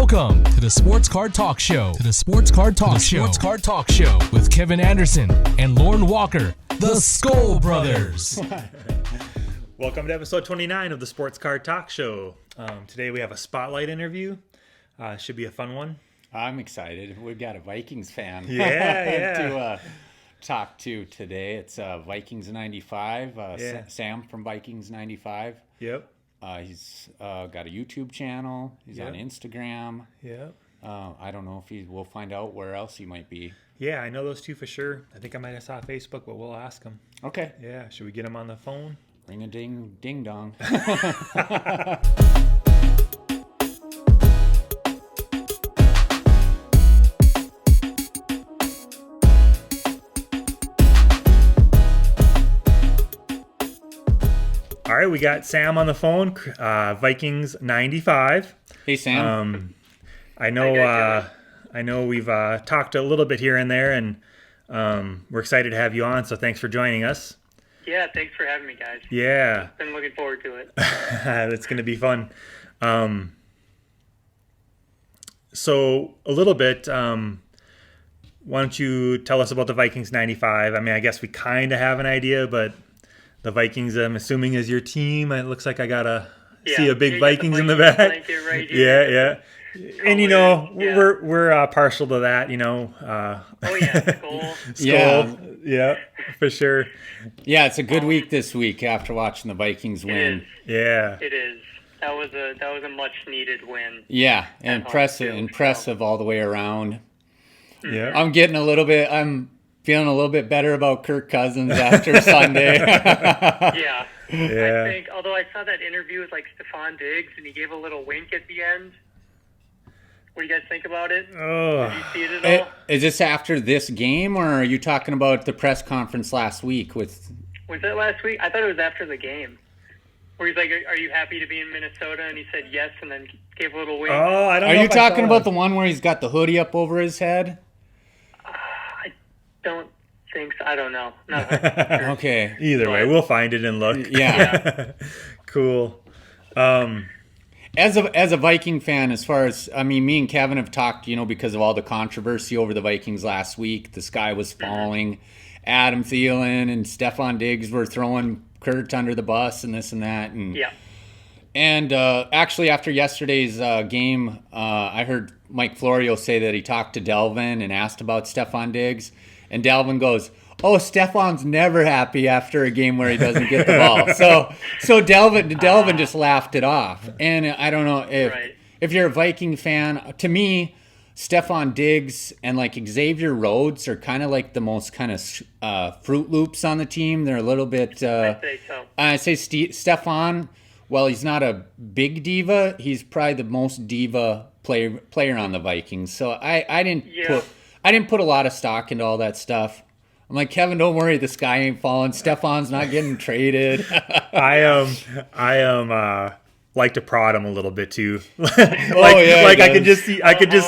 Welcome to the Sports Card Talk Show. Sports Card Talk Show with Kevin Anderson and Lauren Walker, the Skol Brothers. Welcome to episode 29 of the Sports Card Talk Show. Today we have a spotlight interview. Should be a fun one. I'm excited. We've got a Vikings fan to talk to today. It's Vikings95, Sam from Vikings95. Yep. He's got a YouTube channel. He's on Instagram. Yep. I don't know if we'll find out where else he might be. Yeah, I know those two for sure. I think I might have saw Facebook, but we'll ask him. Okay. Yeah, should we get him on the phone? Ring a ding, ding dong. All right, we got Sam on the phone, Vikings95. Hey, Sam. I know we've talked a little bit here and there, and we're excited to have you on, so thanks for joining us. Yeah, thanks for having me, guys. Yeah. Been looking forward to it. That's going to be fun. So a little bit, why don't you tell us about the Vikings95? I mean, I guess we kind of have an idea, but the Vikings, I'm assuming, is your team. It looks like I see a big Vikings in the back. Right yeah. And we're partial to that, Skol. Yeah, for sure. Yeah, it's a good week this week after watching the Vikings win. It is. That was a much needed win. Yeah, impressive all the way around. Yeah, I'm feeling a little bit better about Kirk Cousins after Sunday. Yeah. I think, although I saw that interview with Stephon Diggs and he gave a little wink at the end. What do you guys think about it? Oh. Did you see it at all? Is this after this game, or are you talking about the press conference last week? Was that last week? I thought it was after the game. Where he's like, "Are you happy to be in Minnesota?" And he said yes, and then gave a little wink. Oh, I don't know. Are you talking about the one where he's got the hoodie up over his head? I don't think so. I don't know. Not Okay. Either way, we'll find it and look. Yeah. Cool. As a Viking fan, me and Kevin have talked, because of all the controversy over the Vikings last week. The sky was falling. Adam Thielen and Stephon Diggs were throwing Kurt under the bus and this and that. And actually, after yesterday's game, I heard Mike Florio say that he talked to Delvin and asked about Stephon Diggs. And Delvin goes, "Oh, Stephon's never happy after a game where he doesn't get the ball." So Delvin just laughed it off. And I don't know if you're a Viking fan. To me, Stephon Diggs and Xavier Rhodes are kind of like the most kind of Fruit Loops on the team. They're a little bit. I say so. I say Stephon. Well, he's not a big diva. He's probably the most diva player on the Vikings. So I didn't put a lot of stock into all that stuff. I'm like, Kevin, don't worry, the sky ain't falling. Stephon's not getting traded. I like to prod him a little bit too. I could just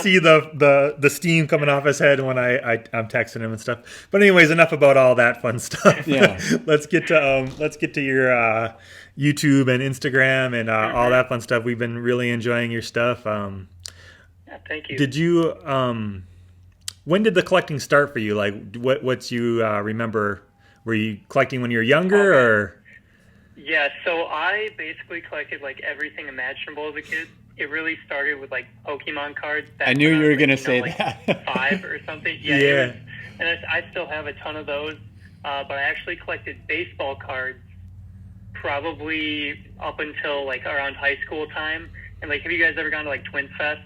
see the steam coming off his head when I'm texting him and stuff. But anyways, enough about all that fun stuff. Yeah. let's get to your YouTube and Instagram and all that fun stuff. We've been really enjoying your stuff. Thank you. Did you when did the collecting start for you? What you remember? Were you collecting when you were younger, or? Yeah, so I basically collected everything imaginable as a kid. It really started with Pokemon cards. I knew you were going to say that. 5 or something. Yeah. And I still have a ton of those. But I actually collected baseball cards probably up until around high school time. And have you guys ever gone to Twins Fest?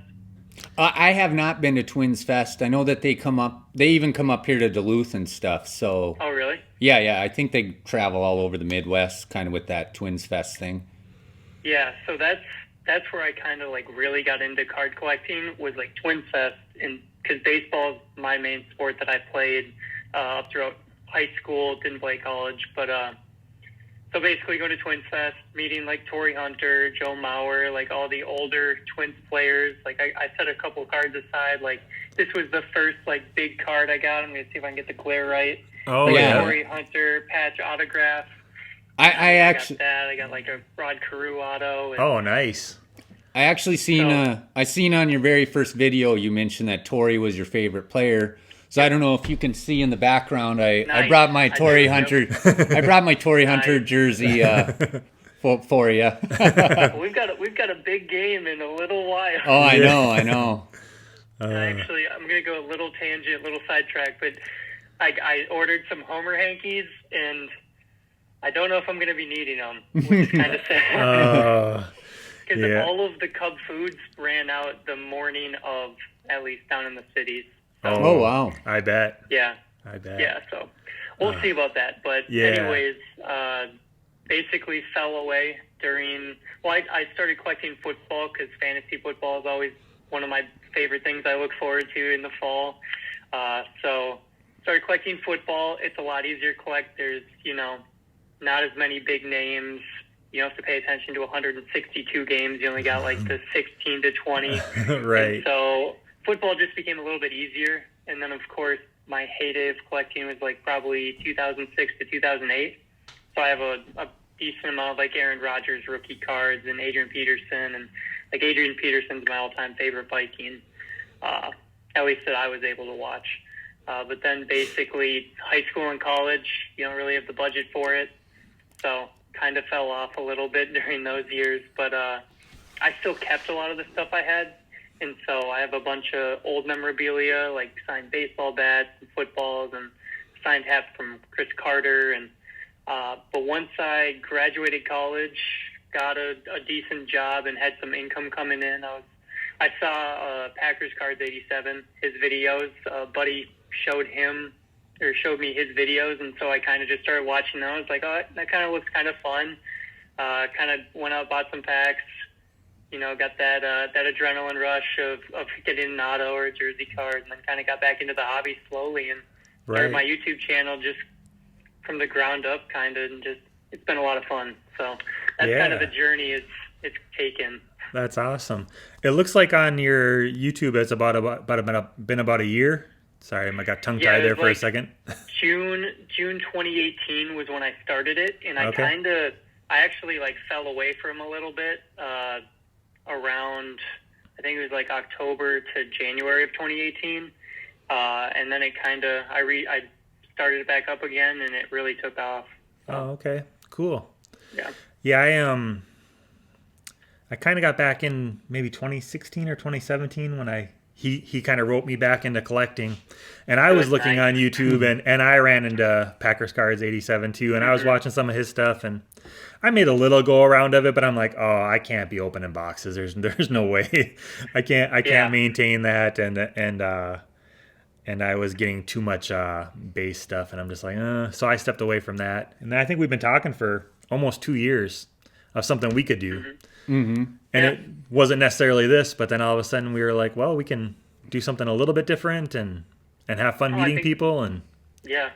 I have not been to Twins Fest. I know that they even come up here to Duluth and stuff. So. Oh, really? Yeah. I think they travel all over the Midwest, kind of with that Twins Fest thing. Yeah. So that's where I kind of really got into card collecting was Twins Fest, and because baseball is my main sport that I played up throughout high school. Didn't play college, but so basically go to Twins Fest, meeting Torrey Hunter, Joe Mauer, all the older Twins players. I set a couple cards aside. This was the first big card I got. I'm going to see if I can get the glare right. Oh, yeah. Torrey Hunter patch autograph. I actually got that. I got a Rod Carew auto. Oh, nice. I actually I seen on your very first video you mentioned that Torrey was your favorite player. So I don't know if you can see in the background. I brought my Torrey Hunter. I brought my Torrey Hunter jersey for you. We've got a big game in a little while. Oh, I know. Actually, I'm gonna go a little tangent, a little sidetrack, but I ordered some Homer Hankies, and I don't know if I'm gonna be needing them, which is kind of sad. Because all of the Cub foods ran out the morning of, at least down in the cities. So, oh, wow. I bet. Yeah. I bet. Yeah, so we'll see about that. But anyways, basically fell away during, I started collecting football because fantasy football is always one of my favorite things I look forward to in the fall. So started collecting football. It's a lot easier to collect. There's, not as many big names. You don't have to pay attention to 162 games. You only got like the 16 to 20. Right. And so football just became a little bit easier. And then, of course, my heyday of collecting was like probably 2006 to 2008. So I have a decent amount of like Aaron Rodgers rookie cards and Adrian Peterson. And like Adrian Peterson's my all-time favorite Viking, at least that I was able to watch. But then basically high school and college, you don't really have the budget for it. So kind of fell off a little bit during those years, but I still kept a lot of the stuff I had, and so I have a bunch of old memorabilia, like signed baseball bats and footballs, and signed hats from Chris Carter. And but once I graduated college, got a decent job, and had some income coming in, I saw Packers Cards 87, his videos. A buddy showed me his videos, and so I kind of just started watching those. Like, oh, that kind of looks kind of fun. Kind of went out, bought some packs. Got that adrenaline rush of getting an auto or a jersey card, and then kind of got back into the hobby slowly and started my YouTube channel just from the ground up, kind of, and just it's been a lot of fun. So that's kind of the journey it's taken. That's awesome. It looks like on your YouTube it's been about a year. Sorry, I got tongue-tied there for a second. June 2018 was when I started it, and I actually fell away from a little bit around, I think it was like October to January of 2018, and then it I started it back up again, and it really took off. So. Oh, okay, cool. Yeah. Yeah, I kind of got back in maybe 2016 or 2017 when he kind of roped me back into collecting, and I was looking on YouTube, and I ran into Packers Cards 87 too, and I was watching some of his stuff, and I made a little go around of it, but I'm like, oh, I can't be opening boxes. There's no way. I can't maintain that, and I was getting too much base stuff, and I'm just like, so I stepped away from that, and I think we've been talking for almost 2 years of something we could do. And it wasn't necessarily this, but then all of a sudden we were like, well, we can do something a little bit different and have fun meeting people. And it's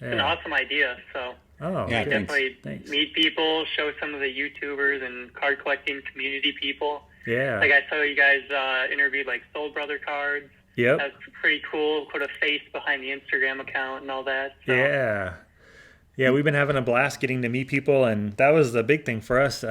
an awesome idea. So definitely meet people, show some of the YouTubers and card collecting community people. Yeah. Like I saw you guys interviewed like Soul Brother Cards. Yep. That's pretty cool. Put a face behind the Instagram account and all that. So. Yeah, we've been having a blast getting to meet people, and that was the big thing for us.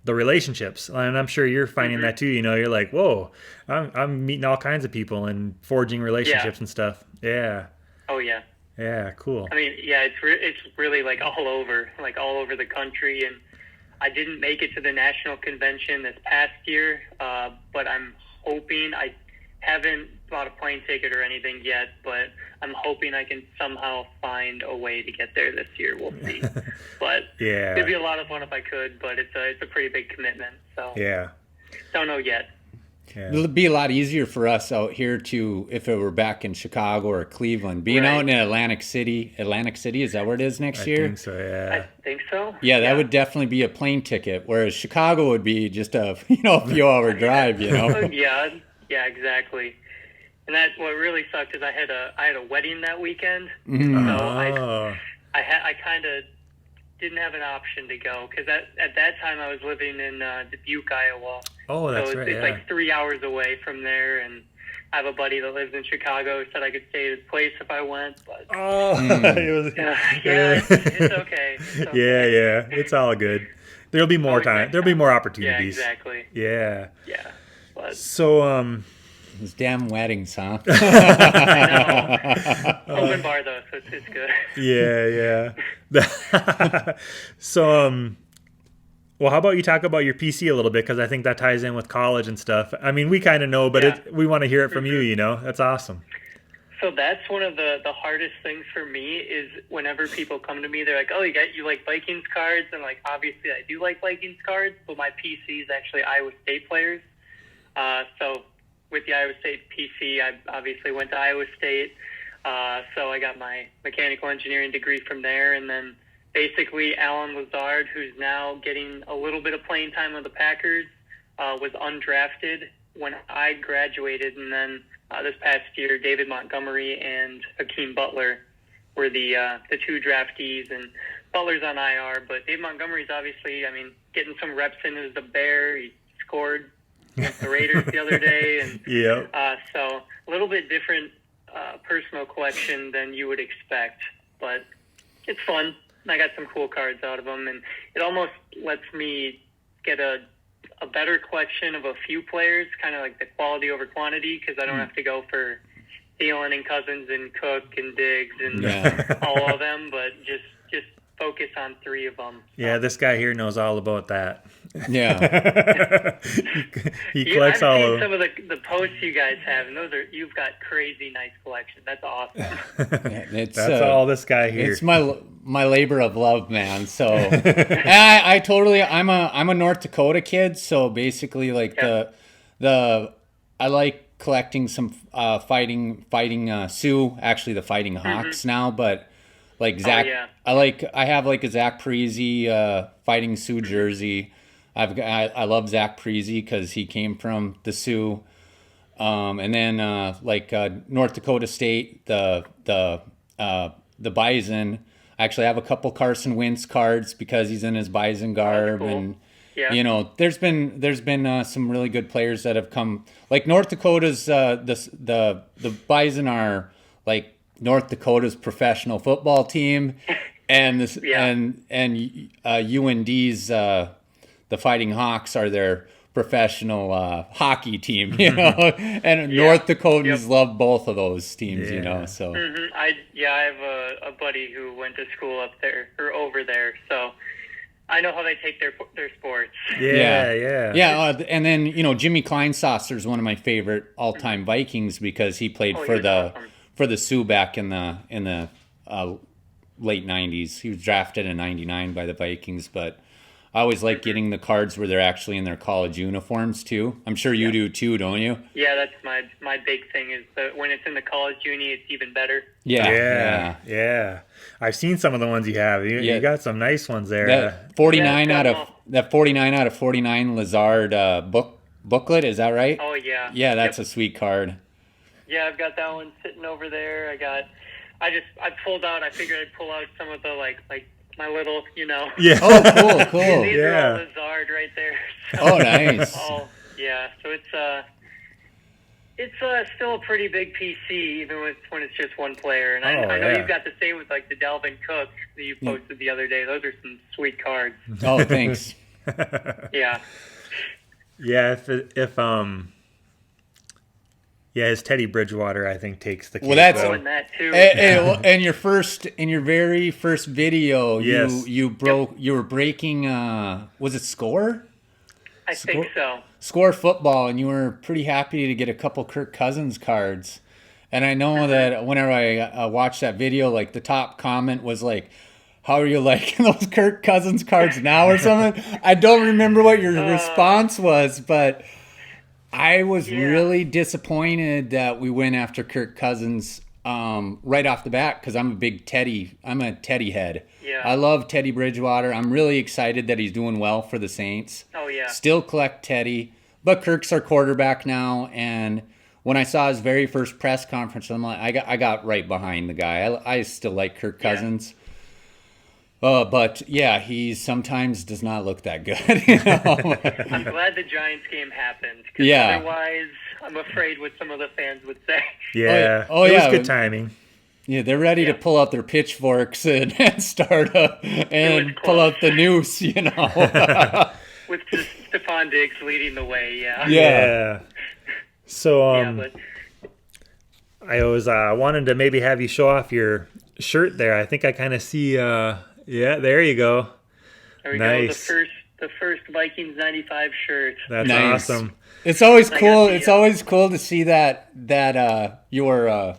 The relationships, and I'm sure you're finding that too. You're like, whoa, I'm meeting all kinds of people and forging relationships and stuff. Yeah. Oh yeah. Yeah, cool. I mean, it's really like all over the country, and I didn't make it to the national convention this past year, but I'm hoping. I haven't bought a plane ticket or anything yet, but I'm hoping I can somehow find a way to get there this year. We'll see. But it'd be a lot of fun if I could, but it's a pretty big commitment. So don't know yet. Yeah. It'll be a lot easier for us out here if it were back in Chicago or Cleveland. Being out in Atlantic City, is that where it is next year? I think so, yeah. I think so. Yeah, that would definitely be a plane ticket, whereas Chicago would be just a few hour drive, Yeah, exactly. And that's what really sucked is I had a wedding that weekend, so I kind of didn't have an option to go because at that time I was living in Dubuque, Iowa. Oh, that's right. It's like 3 hours away from there, and I have a buddy that lives in Chicago who said I could stay at his place if I went. But it's okay. It's okay. Yeah, it's all good. there'll be more time. There'll be more Yeah, opportunities. exactly. Yeah. Yeah. But So, Those damn weddings, huh? I know. Open bar though, so it's good. yeah. So, well, how about you talk about your PC a little bit? Because I think that ties in with college and stuff. I mean, we kind of know, but Yeah. we want to hear it from you, you know? That's awesome. So that's one of the hardest things for me is whenever people come to me, they're like, "Oh, you like Vikings cards?" And like, obviously, I do like Vikings cards, but my PC is actually Iowa State players. So with the Iowa State PC, I obviously went to Iowa State. So I got my mechanical engineering degree from there, and then basically Alan Lazard, who's now getting a little bit of playing time with the Packers, was undrafted when I graduated, and then this past year, David Montgomery and Hakeem Butler were the two draftees, and Butler's on IR, but David Montgomery's obviously, I mean, getting some reps in as the Bear. He scored against the Raiders the other day, and so a little bit different personal collection than you would expect, but it's fun. I got some cool cards out of them, and it almost lets me get a better collection of a few players, kind of like the quality over quantity, because I don't have to go for Thielen and Cousins and Cook and Diggs and all of them, but just focus on 3 of them. Yeah, this guy here knows all about that. Yeah. he collects all I've of seen some of the posts you guys have, and you've got crazy nice collection. That's awesome. It's, That's all this guy here. It's my labor of love, man. So I totally I'm a North Dakota kid, so basically like the I like collecting some fighting Sioux, actually the Fighting Hawks now, but like Zach, I have like a Zach Parise Fighting Sioux jersey. I love Zach Parise because he came from the Sioux, and then North Dakota State, the Bison. I actually have a couple Carson Wentz cards because he's in his Bison garb, cool. and you know, there's been some really good players that have come. Like North Dakota's the Bison are like North Dakota's professional football team, and this and UND's the Fighting Hawks are their professional hockey team, you know, and North Dakotans love both of those teams, you know. So I have a buddy who went to school up there or over there, so I know how they take their sports. And then you know Jimmy Kleinsasser is one of my favorite all-time Vikings because he played for the Sioux back in the late 90s. He was drafted in 99 by the Vikings, but I always like getting the cards where they're actually in their college uniforms too. I'm sure you do too, don't you? Yeah, that's my big thing is that when it's in the college uni, it's even better. Yeah. I've seen some of the ones you have. You got some nice ones there. That 49 out of 49 Lazard booklet, is that right? Oh yeah. Yeah, that's a sweet card. Yeah, I've got that one sitting over there. I pulled out. I figured I'd pull out some of the like my little, you know. Yeah. Oh, cool. These are all Lazard right there. So, oh, nice. So it's still a pretty big PC, even when it's just one player. And I know you've got the same with like the Dalvin Cook that you posted the other day. Those are some sweet cards. Oh, thanks. Yeah. Yeah. Yeah, his Teddy Bridgewater, I think, takes the cake. Well, that's that too. In your very first video, you were breaking. Was it Score? I think so. Score football, and you were pretty happy to get a couple Kirk Cousins cards. And I know that whenever I watched that video, like the top comment was like, "How are you liking those Kirk Cousins cards now?" or something. I don't remember what your response was, but I was really disappointed that we went after Kirk Cousins right off the bat because I'm a Teddy head. Yeah. I love Teddy Bridgewater. I'm really excited that he's doing well for the Saints. Oh, yeah. Still collect Teddy, but Kirk's our quarterback now. And when I saw his very first press conference, I'm like, I got right behind the guy. I still like Kirk Cousins. But yeah, he sometimes does not look that good. You know? I'm glad the Giants game happened. Otherwise, I'm afraid what some of the fans would say. Yeah. It was good timing. Yeah, they're ready to pull out their pitchforks and pull out the noose, you know. With just Stephon Diggs leading the way, Yeah. So, but I was wanted to maybe have you show off your shirt there. I think I kind of see, yeah, there you go. there we Nice. go. The first Vikings 95 shirt. That's Nice. awesome. It's always I cool. got the, It's always cool to see that your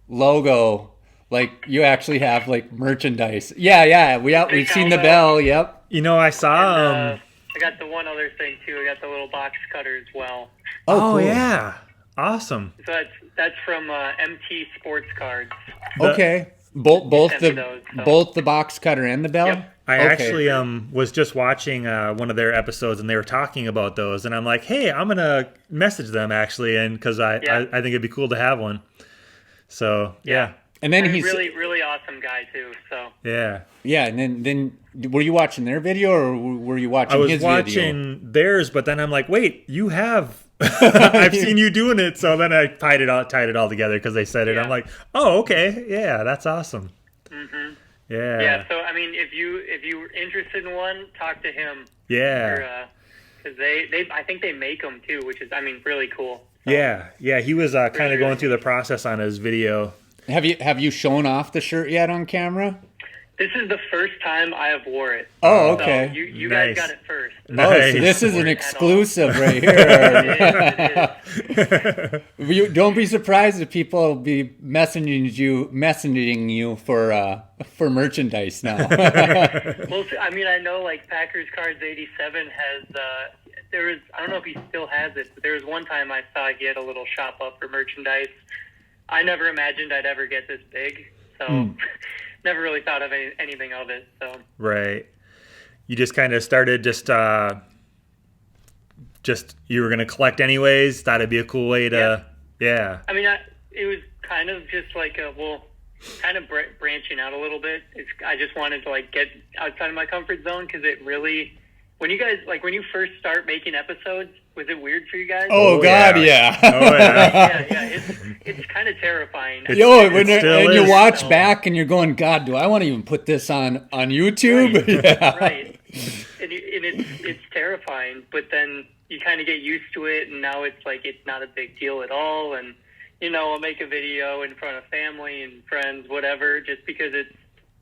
logo, like you actually have like merchandise. Yeah. We've seen the bell. Yep. You know, I saw, And, I got the one other thing too. I got the little box cutter as well. Cool. yeah. Awesome. So that's from MTSportsCards. Okay. Both Sent me those, so. both the box cutter and the bell. Yep. I Okay. actually was just watching one of their episodes, and they were talking about those, and I'm like, hey, I'm gonna message them actually, and because I think it'd be cool to have one. So yeah. And then he's really, really awesome guy too. So Yeah. yeah. And then were you watching their video or were you watching I was his watching theirs, but then I'm like, wait, you have. I've seen you doing it, so then I tied it all together because they said it. Yeah. I'm like, oh, okay, yeah, that's awesome. Mhm. Yeah. Yeah. So I mean, if you were interested in one, talk to him. Yeah. Because they I think they make them too, which is really cool. So, Yeah. He was kind of going through the process on his video. Have you shown off the shirt yet on camera? This is the first time I have wore it. Oh, okay. So you Nice. guys got it first. Oh, so this is an exclusive right here. It is. Don't be surprised if people will be messaging you for merchandise now. Well, I mean, I know like Packers Cards 87 has. There was, I don't know if he still has it, but there was one time I saw he had a little shop up for merchandise. I never imagined I'd ever get this big, so never really thought of anything of it. So Right. You just kind of started just you were gonna collect anyways. Thought it'd be a cool way to. Yeah. I mean, it was kind of just like kind of branching out a little bit. I just wanted to like get outside of my comfort zone because it really. When you guys when you first start making episodes, was it weird for you guys? Oh God, yeah. Oh yeah. Yeah. It's kind of terrifying. It's- Yo, it still you is. watch back and you're going, God, do I want to even put this on YouTube? Right. Yeah. Right. And it's terrifying, but then you kind of get used to it, and now it's like it's not a big deal at all. And I'll make a video in front of family and friends, whatever, just because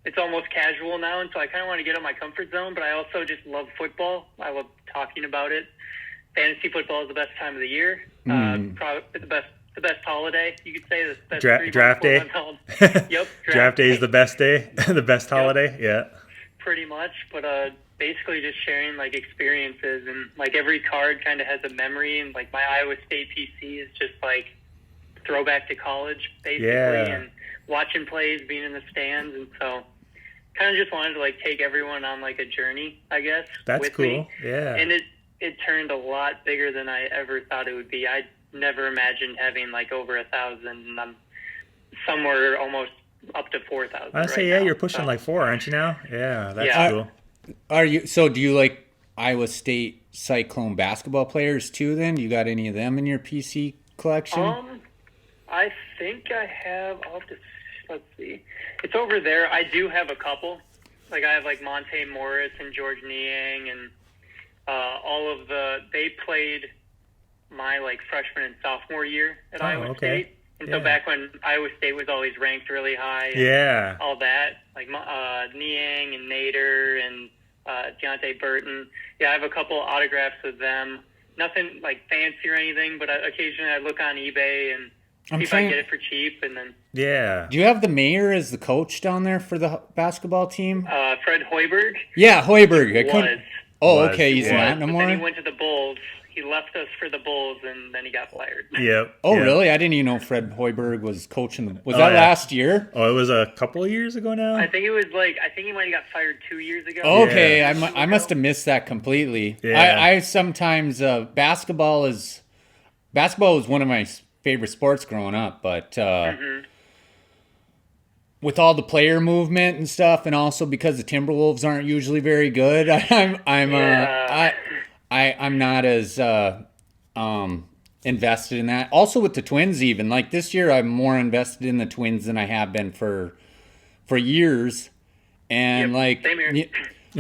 it's almost casual now, and so I kind of want to get out of my comfort zone. But I also just love football. I love talking about it. Fantasy football is the best time of the year. Probably the best holiday, you could say. The best Draft day. Yep. Draft day is the best day, the best holiday. Yeah. Pretty much, but basically just sharing like experiences, and like every card kind of has a memory, and like my Iowa State PC is just like throwback to college, basically, and watching plays, being in the stands, and so kind of just wanted to like take everyone on like a journey, I guess. That's with cool. me. Yeah. And it turned a lot bigger than I ever thought it would be. I never imagined having like over 1,000, and I'm somewhere almost up to 4,000. I say, now, you're pushing like 4, aren't you now? Yeah, that's Yeah. cool. Do you like Iowa State Cyclone basketball players too then? You got any of them in your PC collection? I think I have. Let's see. It's over there. I do have a couple. Like I have like Monte Morris and George Niang, and they played my like freshman and sophomore year at Iowa State. And so back when Iowa State was always ranked really high, and all that, like Niang and Nader and Deontay Burton. Yeah, I have a couple autographs with them. Nothing like fancy or anything, but occasionally I look on eBay and see if I can get it for cheap. And then Do you have the mayor as the coach down there for the basketball team? Fred Hoiberg. Yeah, Hoiberg. Was. Okay, he's not no But more. then he went to the Bulls. He left us for the Bulls, and then he got fired. Yep. Oh, yep. really? I didn't even know Fred Hoiberg was coaching. Was that last year? Oh, it was a couple of years ago now? I think it was I think he might have got fired 2 years ago. Okay, Yeah. I must have missed that completely. Yeah. I sometimes basketball was one of my favorite sports growing up, but with all the player movement and stuff, and also because the Timberwolves aren't usually very good, I'm not as invested in that. Also with the Twins, even like this year, I'm more invested in the Twins than I have been for years. And like same here.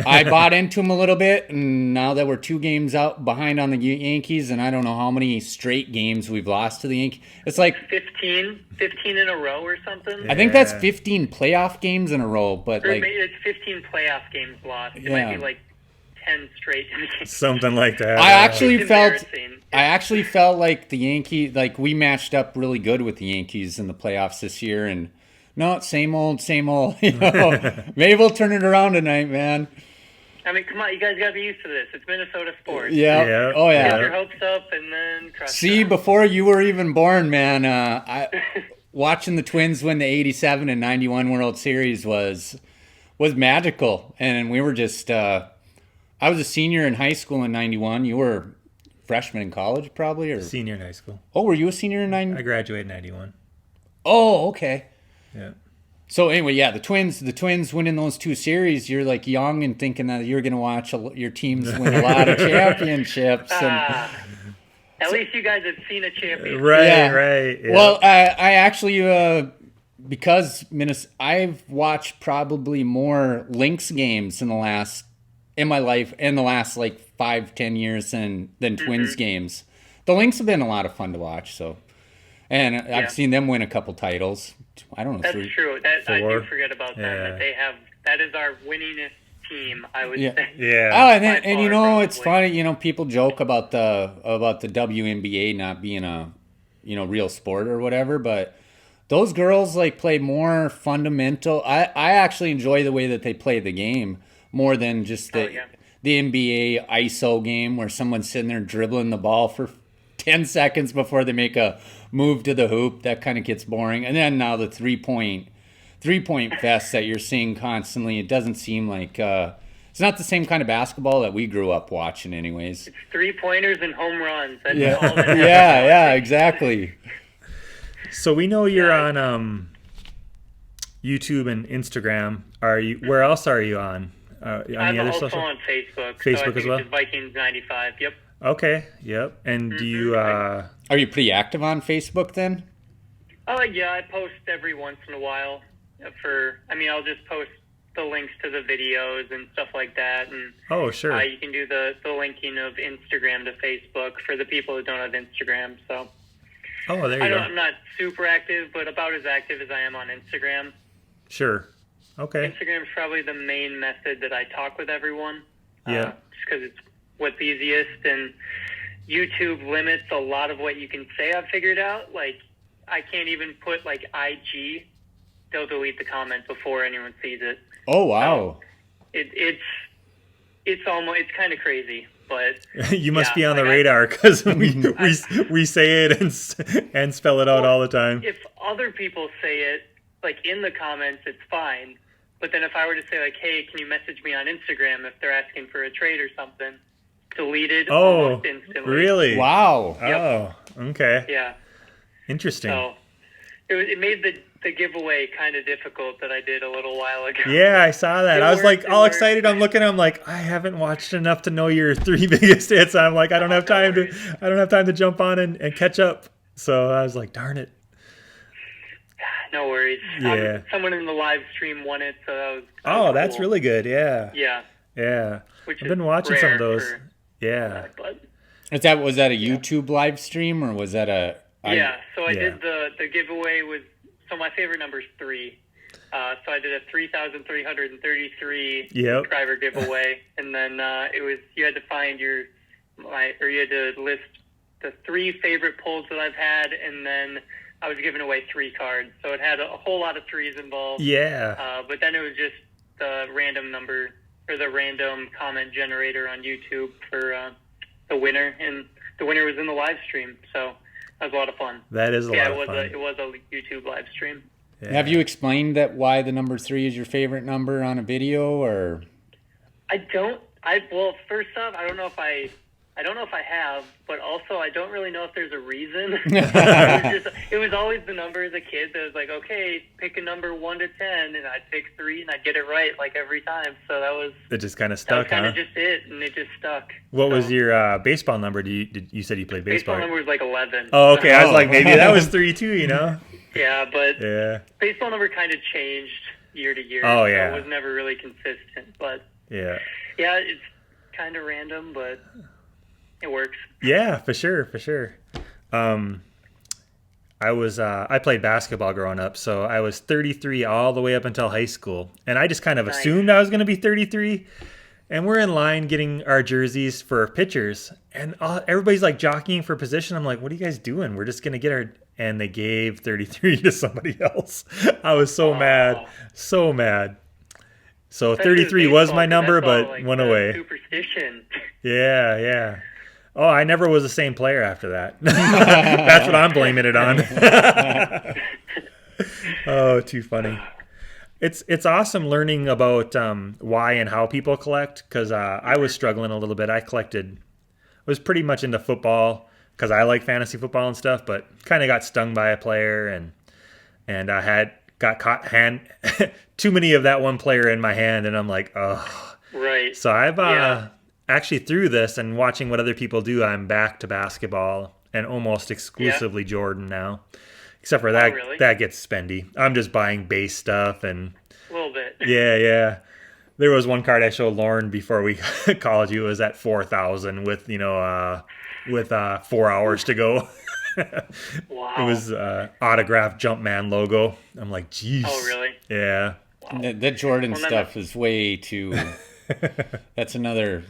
I bought into them a little bit, and now that we're 2 games out behind on the Yankees, and I don't know how many straight games we've lost to the Yankees. It's like 15 in a row or something. I think that's 15 playoff games in a row, but Or like maybe it's 15 playoff games lost. It might be like 10 straight. Something like that. I actually It's felt like the Yankees, like we matched up really good with the Yankees in the playoffs this year, and no, same old. You know, maybe we'll turn it around tonight, man. I mean, come on, you guys got to be used to this. It's Minnesota sports. Yeah. Oh yeah. Get your hopes up and then crush See, them. before you were even born, man, watching the Twins win the 87 and 91 World Series was magical, and we were just. I was a senior in high school in 91. You were freshman in college, probably, or Senior in high school. Oh, were you a senior in 91? I graduated in 91. Oh, okay. Yeah. So anyway, yeah, the Twins winning those 2 series. You're like young and thinking that you're going to watch your teams win a lot of championships. At least you guys have seen a championship. Right. Yeah. Well, I actually because I've watched probably more Lynx games in my life in the last like 5-10 years than Twins games. The Lynx have been a lot of fun to watch. So. And I've seen them win a couple titles. I don't know. That's 3, true. 4. I do forget about them. That is our winningest team, I would say. Yeah. Oh, and you know, it's funny. You know, people joke about the WNBA not being a real sport or whatever, but those girls like play more fundamental. I actually enjoy the way that they play the game more than just the NBA ISO game where someone's sitting there dribbling the ball for 10 seconds before they make a move to the hoop. That kind of gets boring. And then now the three-point fest that you're seeing constantly, it doesn't seem like it's not the same kind of basketball that we grew up watching anyways. It's 3-pointers and home runs. That's all that yeah, exactly. So we know you're on YouTube and Instagram. Where else are you on? I'm also on Facebook. Facebook as well? It's Vikings95, yep. Okay, yep. And do you... Are you pretty active on Facebook then? Yeah, I post every once in a while. I'll just post the links to the videos and stuff like that. And oh, sure. You can do the linking of Instagram to Facebook for the people who don't have Instagram. So oh, there you go. I'm not super active, but about as active as I am on Instagram. Sure. Okay. Instagram is probably the main method that I talk with everyone. Yeah. Just because it's what's easiest, and YouTube limits a lot of what you can say. I've figured out. Like, I can't even put like IG. They'll delete the comment before anyone sees it. Oh wow! It's kind of crazy, but you must be on the radar because we say it and spell it out all the time. If other people say it like in the comments, it's fine. But then if I were to say like, "Hey, can you message me on Instagram?" if they're asking for a trade or something, deleted almost instantly. Really? Wow. Yep. Oh, okay. Yeah. Interesting. So it made the giveaway kind of difficult that I did a little while ago. Yeah, I saw that. I was like all excited. I'm looking. I'm like, I haven't watched enough to know your 3 biggest hits. I'm like, I don't have time to jump on and catch up. So I was like, darn it. No worries. Yeah. Someone in the live stream won it, so that was Oh, that's cool. really good. Yeah. Yeah. Yeah. Which I've been watching some of those. for, Yeah. but Was that a YouTube live stream or was that a? So I did the giveaway with. So my favorite number is 3. So I did a 3,333 subscriber giveaway, and then you had to find you had to list the 3 favorite pulls that I've had, and then I was giving away 3 cards. So it had a whole lot of 3s involved. Yeah. But then it was just the random number or the random comment generator on YouTube for the winner, and the winner was in the live stream. So that was a lot of fun. That is a lot of fun. It was a YouTube live stream. Yeah. Have you explained why the number 3 is your favorite number on a video, or? Well, first off, I don't know if I I don't know if I have, but also I don't really know if there's a reason. It was always the number as a kid that was like, okay, pick a number 1 to 10, and I'd pick 3, and I'd get it right like every time. So it just kind of stuck, kind of just it, and it just stuck. What was your baseball number? You said you played baseball? Baseball number was like 11. Oh, okay. I was like, maybe that was 3 too, you know? Yeah, but baseball number kind of changed year to year. Oh, yeah. So it was never really consistent, but yeah, it's kind of random, but it works. Yeah, for sure. I played basketball growing up, so I was 33 all the way up until high school, and I just kind of assumed I was going to be 33. And we're in line getting our jerseys for pitchers, and everybody's like jockeying for position. I'm like, what are you guys doing? We're just going to get our... And they gave 33 to somebody else. I was so mad. So 33 was my number, but went away. Superstition. Yeah. Oh, I never was the same player after that. That's what I'm blaming it on. Oh, too funny. It's awesome learning about why and how people collect, because I was struggling a little bit. I was pretty much into football because I like fantasy football and stuff, but kind of got stung by a player and I got caught too many of that one player in my hand, and I'm like, oh. Right. So I've actually, through this and watching what other people do, I'm back to basketball and almost exclusively Jordan now. Except for that, that gets spendy. I'm just buying base stuff and a little bit. Yeah. There was one card I showed Lauren before we called you. It was at 4,000 with 4 hours to go. Wow. It was autographed Jumpman logo. I'm like, geez. Oh, really? Yeah. Wow. That Jordan stuff is way too. That's another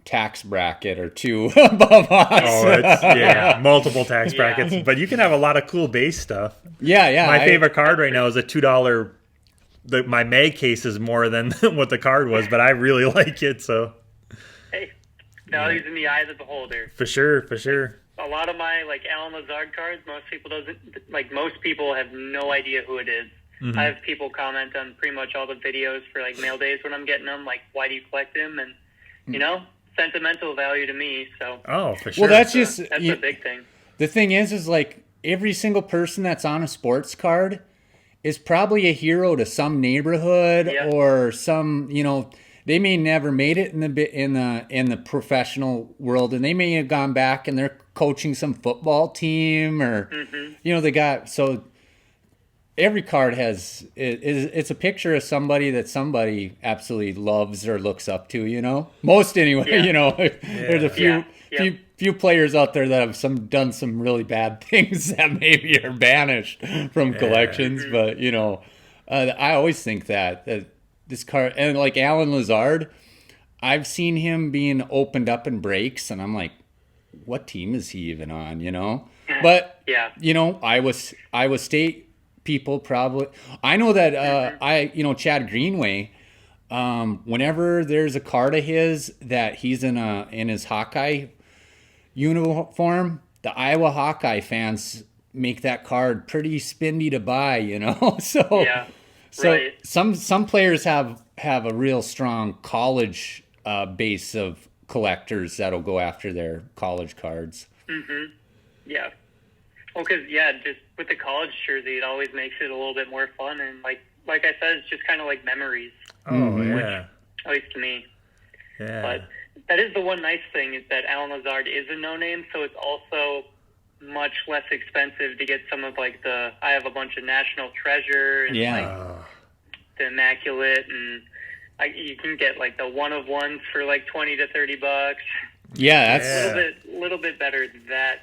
tax bracket or two above us. Oh, it's multiple tax brackets. But you can have a lot of cool base stuff. Yeah. My favorite card right now is a $2. My mag case is more than what the card was, but I really like it. So, hey, values in the eye of the beholder. For sure. A lot of my Alan Lazard cards, most people have no idea who it is. Mm-hmm. I have people comment on pretty much all the videos for mail days when I'm getting them, why do you collect them? And sentimental value to me. So for sure. Well, that's a big thing. The thing is every single person that's on a sports card is probably a hero to some neighborhood or some, they may never made it in the professional world, and they may have gone back and they're coaching some football team or they got so. Every card it's a picture of somebody that somebody absolutely loves or looks up to, Most anyway, There's a few players out there that have done some really bad things that maybe are banished from collections, but I always think that this card, and Alan Lazard, I've seen him being opened up in breaks, and I'm like, what team is he even on, But Iowa State people probably. I know that Chad Greenway. Whenever there's a card of his that he's in his Hawkeye uniform, the Iowa Hawkeye fans make that card pretty spendy to buy. Some players have a real strong college base of collectors that'll go after their college cards. Mm-hmm. Yeah. Well, because just with the college jersey, it always makes it a little bit more fun, and like I said, it's just kind of like memories. Oh yeah. At least to me. Yeah. But that is the one nice thing, is that Alan Lazard is a no-name, so it's also much less expensive to get some of I have a bunch of National Treasure and the Immaculate, and you can get the one of ones for $20 to $30. Yeah, that's a little bit better than that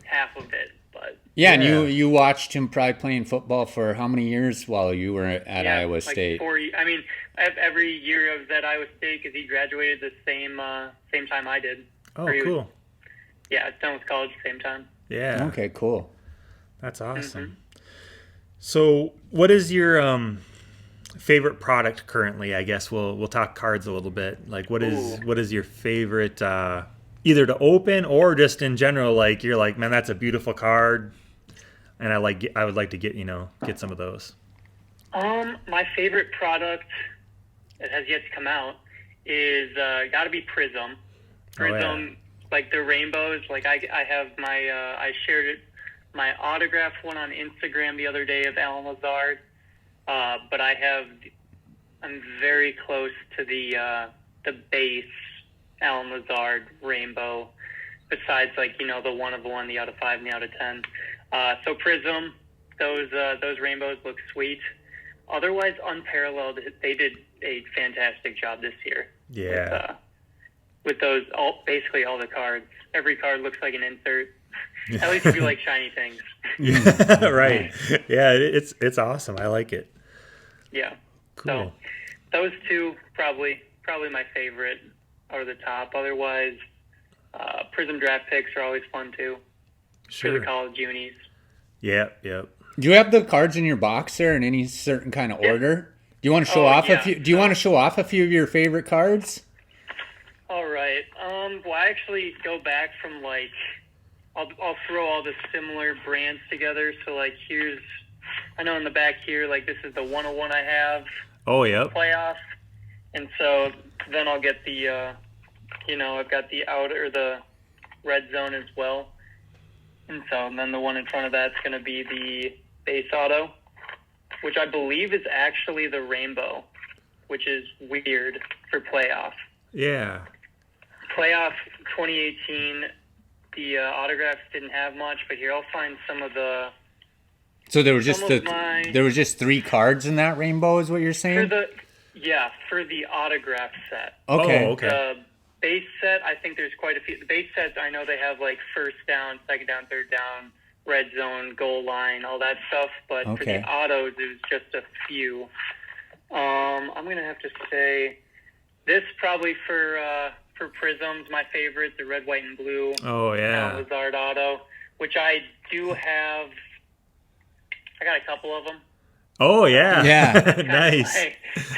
half of it. But and you watched him probably playing football for how many years while you were at Iowa State? 4 years. I mean, every year I was at Iowa State because he graduated the same time I did. Oh, cool. Done with college at the same time. Yeah. Okay, cool. That's awesome. Mm-hmm. So, what is your favorite product currently? I guess we'll talk cards a little bit. What is your favorite? Either to open or just in general, you're like, man, that's a beautiful card, and I would like to get some of those. My favorite product that has yet to come out is got to be Prizm. Prizm, like the rainbows. Like I have my I shared it, my autograph one on Instagram the other day of Alan Lazard. But I'm very close to the base Alan Lazard rainbow. Besides, like, the 1 of 1, the out of 5, and the out of 10. So Prizm, those rainbows look sweet. Otherwise, unparalleled. They did a fantastic job this year. Yeah. With those, basically all the cards. Every card looks like an insert. At least if you like shiny things. Yeah, right. Yeah, it's awesome. I like it. Yeah. Cool. So those two probably my favorite are the top. Otherwise, Prizm draft picks are always fun too. Sure. For the college unis. Yep. Do you have the cards in your box there in any certain kind of order? Do you want to show off a few? Do you want to show off a few of your favorite cards? All right. Well, I actually go back from like I'll throw all the similar brands together. So like I know in the back here, like this is the 101 I have. Oh, yep. Playoff. And so then I'll get the, I've got the the red zone as well. And so then the one in front of that's going to be the base auto, which I believe is actually the rainbow, which is weird for playoff. Yeah. Playoff 2018, the autographs didn't have much, but here I'll find some of the. So there was just 3 cards in that rainbow, is what you're saying? For the autograph set. Okay. Oh, okay. The base set, I think there's quite a few. The base sets, I know they have like first down, second down, third down, red zone, goal line, all that stuff. But for the autos, it was just a few. I'm gonna have to say this probably for Prizm's my favorite, the red, white, and blue. Oh yeah. Lazard auto, which I do have. I got a couple of them. Oh yeah. Yeah. Nice.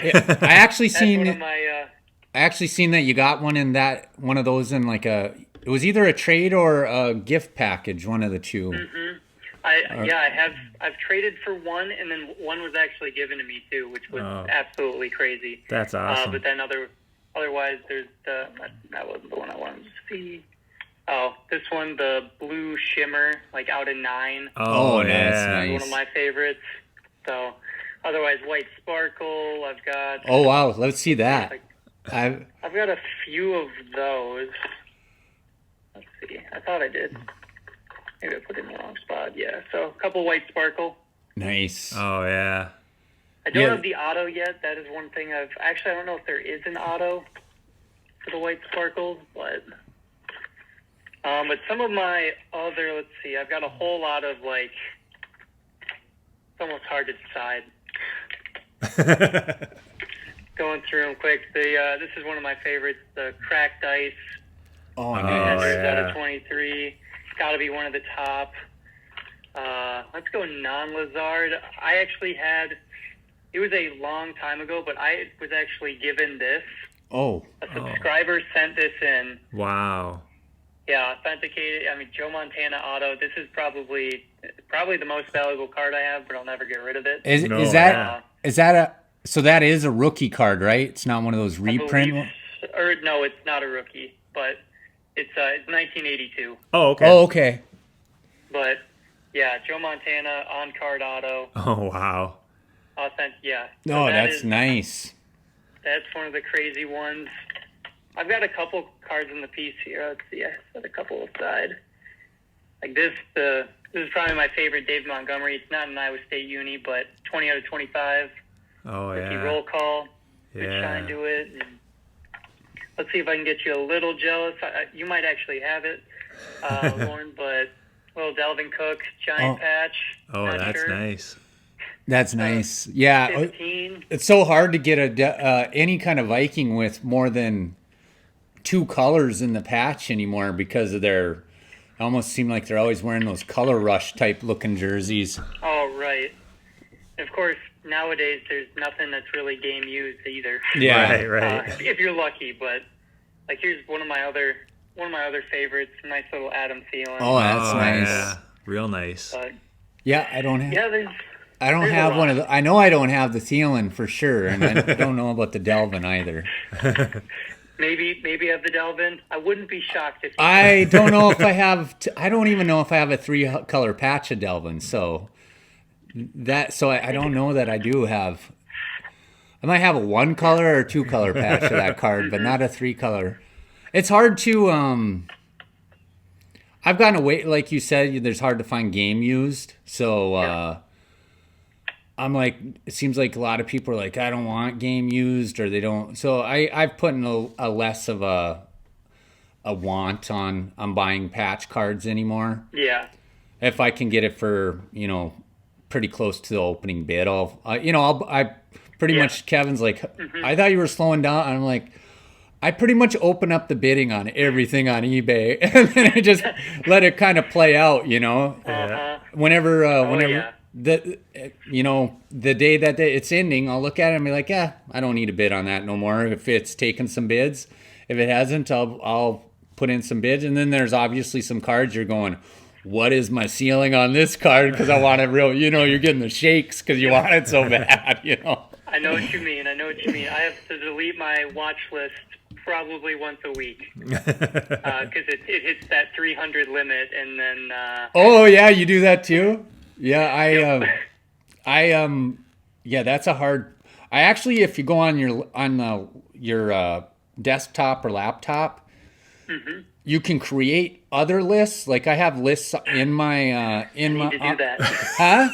I actually seen. One of my, I actually seen that you got one of those in like it was either a trade or a gift package, one of the two. Mm-hmm. I've traded for one, and then one was actually given to me too, which was absolutely crazy. That's awesome. But then otherwise, there's that wasn't the one I wanted to see. Oh, this one, the blue shimmer, like out of 9. Oh, yeah. That's nice. One of my favorites. So, otherwise, white sparkle. I've got. Oh wow, let's see that. I've got a few of those. Let's see. I thought I did. Maybe I put it in the wrong spot. Yeah. So a couple white sparkle. Nice. Oh yeah. I don't have the auto yet. That is one thing I don't know if there is an auto for the white sparkles, but some of my other, let's see, I've got a whole lot of like, it's almost hard to decide. Going through them quick. This is one of my favorites, the cracked ice. Oh, nice. Out of 23. It's got to be one of the top. Let's go non-Lazard. I actually it was a long time ago, but I was actually given this. Oh. A subscriber sent this in. Wow. Yeah, authenticated. I mean, Joe Montana auto. This is probably the most valuable card I have, but I'll never get rid of it. So that is a rookie card, right? It's not one of those reprint ones? Or no, it's not a rookie, but it's 1982. Oh, okay. Oh, okay. But yeah, Joe Montana on card auto. Oh, wow. Yeah. No, that's nice. That's one of the crazy ones. I've got a couple cards in the piece here. Let's see. I set a couple aside. Like this is probably my favorite Dave Montgomery. It's not an Iowa State uni, but 20 out of 25. Oh, Rookie yeah. roll call. Good Yeah. shine to it. And let's see if I can get you a little jealous. You might actually have it, Lauren, but little Delvin Cook giant patch. Oh, Not that's sure. nice. That's nice. Yeah. 15. It's so hard to get any kind of Viking with more than 2 colors in the patch anymore because of it almost seem like they're always wearing those color rush type looking jerseys. Oh, right. Of course, nowadays there's nothing that's really game used either. Yeah. Right. If you're lucky, but like here's one of my other favorites, nice little Adam Thielen. Oh, that's nice. Yeah. Real nice. But, Yeah, I don't have. yeah, I don't have one of the. I know I don't have the Thielen for sure, and I don't know about the Delvin either. Maybe have the Delvin. I wouldn't be shocked if you I don't know if I have. I don't even know if I have a 3-color patch of Delvin. So I don't know that I do have. I might have a 1-color or 2-color patch of that card, but not a 3-color. It's hard to. I've gotten away, like you said. There's hard to find game used. So I'm like, it seems like a lot of people are like, I don't want game used, or they don't. So I've put in a less of a want on buying patch cards anymore. Yeah. If I can get it for, pretty close to the opening bid, I pretty much, Kevin's like, I thought you were slowing down. And I'm like, I pretty much open up the bidding on everything on eBay, and then I just let it kind of play out, whenever the day that it's ending, I'll look at it and be like, I don't need a bid on that no more. If it's taken some bids, if it hasn't, I'll put in some bids. And then there's obviously some cards you're going, what is my ceiling on this card? Because I want it real, you're getting the shakes because you want it so bad, I know what you mean. I have to delete my watch list probably once a week because it hits that 300 limit, and then. Oh yeah, you do that too. Yeah, that's a hard. I actually, if you go on your desktop or laptop, you can create other lists. Like I have lists in my in my. To do that. Huh?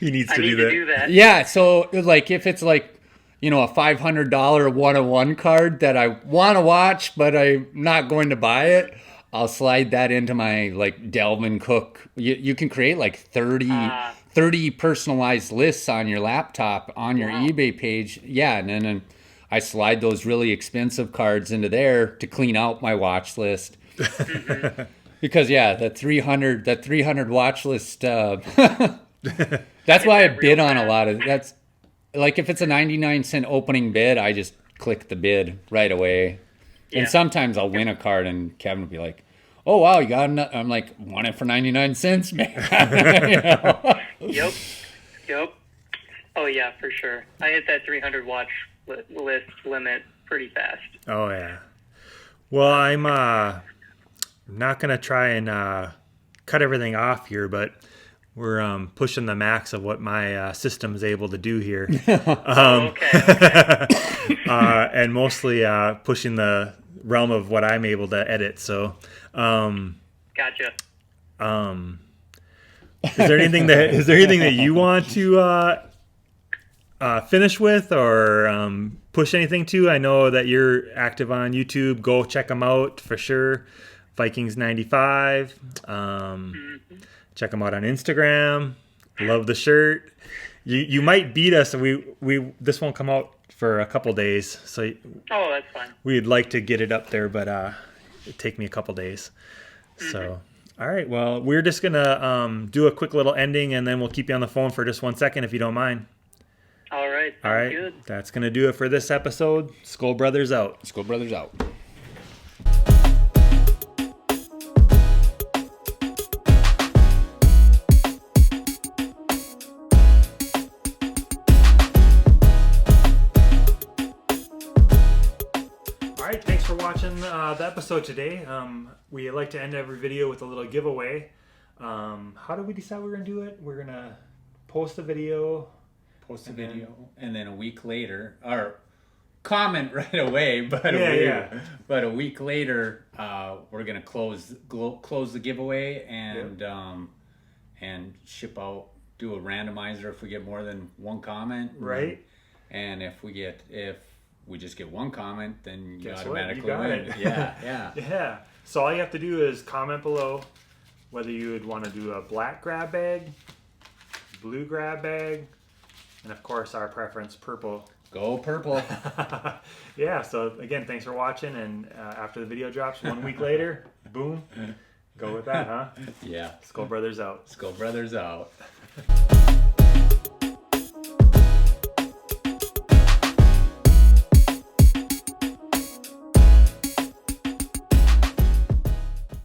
He needs to do that. Yeah, so like if it's like a $500 101 card that I want to watch, but I'm not going to buy it, I'll slide that into my like Delvin Cook. You can create like 30 personalized lists on your laptop on your eBay page. Yeah, and then I slide those really expensive cards into there to clean out my watch list. Because that 300 watch list. That's why I bid on a lot of. That's like if it's a 99-cent opening bid, I just click the bid right away. Yeah. And sometimes I'll win a card, and Kevin will be like, "Oh wow, you got enough." I'm like, "Want it for 99 cents, man?" Yep. Oh yeah, for sure. I hit that 300 watch list limit pretty fast. Oh yeah. Well, I'm not gonna try and cut everything off here, but we're pushing the max of what my system is able to do here. Okay. And mostly pushing the realm of what I'm able to edit. So, gotcha. Is there anything that you want to finish with or push anything to? I know that you're active on YouTube. Go check them out for sure. Vikings95. Check them out on Instagram. Love the shirt. You might beat us. We this won't come out for a couple days, so that's fine. We'd like to get it up there, but it'd take me a couple days. So, all right. Well, we're just gonna do a quick little ending, and then we'll keep you on the phone for just 1 second, if you don't mind. All right. All right. Good. That's gonna do it for this episode. Skol Brothers out. Skol Brothers out. Thanks for watching the episode today. We like to end every video with a little giveaway. How did we decide we're going to do it? We're going to post a video. And then a week later, or comment right away, but but a week later, we're going to close the giveaway and ship out, do a randomizer if we get more than one comment. Right. And if we just get one comment, then you automatically win. It. Yeah. Yeah. So all you have to do is comment below whether you would want to do a black grab bag, blue grab bag, and of course our preference, purple. Go purple. Yeah. So again, thanks for watching. And after the video drops 1 week later, boom, go with that, huh? Yeah. Skol Brothers out. Skol Brothers out.